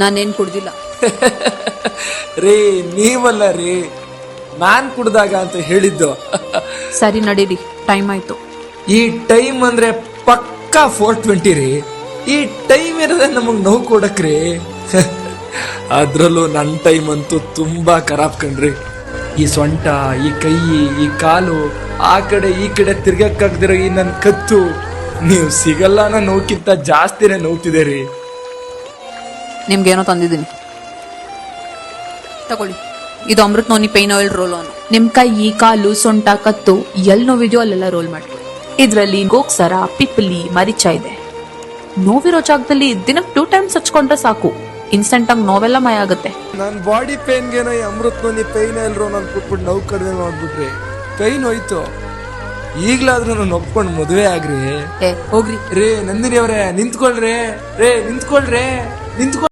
ನಾನೇನ್ ಕುಡ್ದಿಲ್ಲ. ರೇ ನೀವಲ್ಲ ರೀ, ನಾನ್ ಕುಡ್ದಾಗ ಅಂತ ಹೇಳಿದ್ದು. ಸರಿ ನಡೀರಿ, ಟೈಮ್ ಆಯ್ತು. ಈ ಟೈಮ್ ಅಂದ್ರೆ ಪಕ್ಕಾ 420 ರೀ. ಈ ಟೈಮ್ ಇರೋದೇ ನಮಗ್ ನೋವು ಕೊಡಕ್ರಿ. ಅದ್ರಲ್ಲೂ ನನ್ ಟೈಮ್ ಅಂತೂ ತುಂಬಾ ಖರಾಬ್ ಕಣ್ರಿ. ಈ ಸೊಂಟ, ಈ ಕೈ, ಈ ಕಾಲು, ಆ ಕಡೆ ಈ ಕಡೆ ತಿರ್ಗಕ್ಕಾಗ್ದಿರೋ ಈ ನನ್ ಕತ್ತು, ನೀವು ಸಿಗಲ್ಲ ಅನ್ನೋ ನೋವ್ಕಿಂತ ಜಾಸ್ತಿನೇ ನೋವ್ತಿದೆ ರೀ. ನಿಮ್ಗೇನೋ ತಂದಿದ್ದೀನಿ, ತಗೊಳ್ಳಿ. ಇದು Amrut noni pain oil roll on. ನಿಮ್ ಕೈ, ಕಾಲು, ಸೊಂಟ, ಕತ್ತು ಎಲ್ ನೋವಿದೆಯೋ ಅಲ್ಲೆಲ್ಲ ರೋಲ್ ಮಾಡಿ. ಇದ್ರಲ್ಲಿ ಗೋಕ್ಸರ, ಪಿಪ್ಪಲಿ, ಮರಿಚ ಇದೆ. ನೋವಿರೋ ಜಾಗದಲ್ಲಿ ದಿನಕ್ಕೆ 2 ಟೈಮ್ಸ್ ಹಚ್ಕೊಂಡ್ರೆ ಸಾಕು, ಇನ್ಸ್ಟೆಂಟ್ ಆಗಿ ನೋವೆಲ್ಲ ಮಯ ಆಗುತ್ತೆ. ನನ್ ಬಾಡಿ ಪೇನ್ಗೆನೋ ಈ ಅಮೃತ್ ನೋನಿ ಪೈನ್ ಎಲ್ರೋ ನಾನು ಕೊಟ್ಬಿಟ್ಟು ನೋವು ಕಡಿಮೆ ಮಾಡ್ಬಿಟ್ರಿ. ಪೈನ್ ಹೋಯ್ತು. ಈಗ್ಲಾದ್ರೂ ನಾನು ಒಪ್ಕೊಂಡು ಮದುವೆ ಆಗ್ರಿ. ಹೋಗ್ರಿ. ರೇ ನಂದಿನಿ ಅವ್ರೆ ನಿಂತ್ಕೊಳ್ರಿ. ನಿಂತ್ಕೊಳ್ರಿ.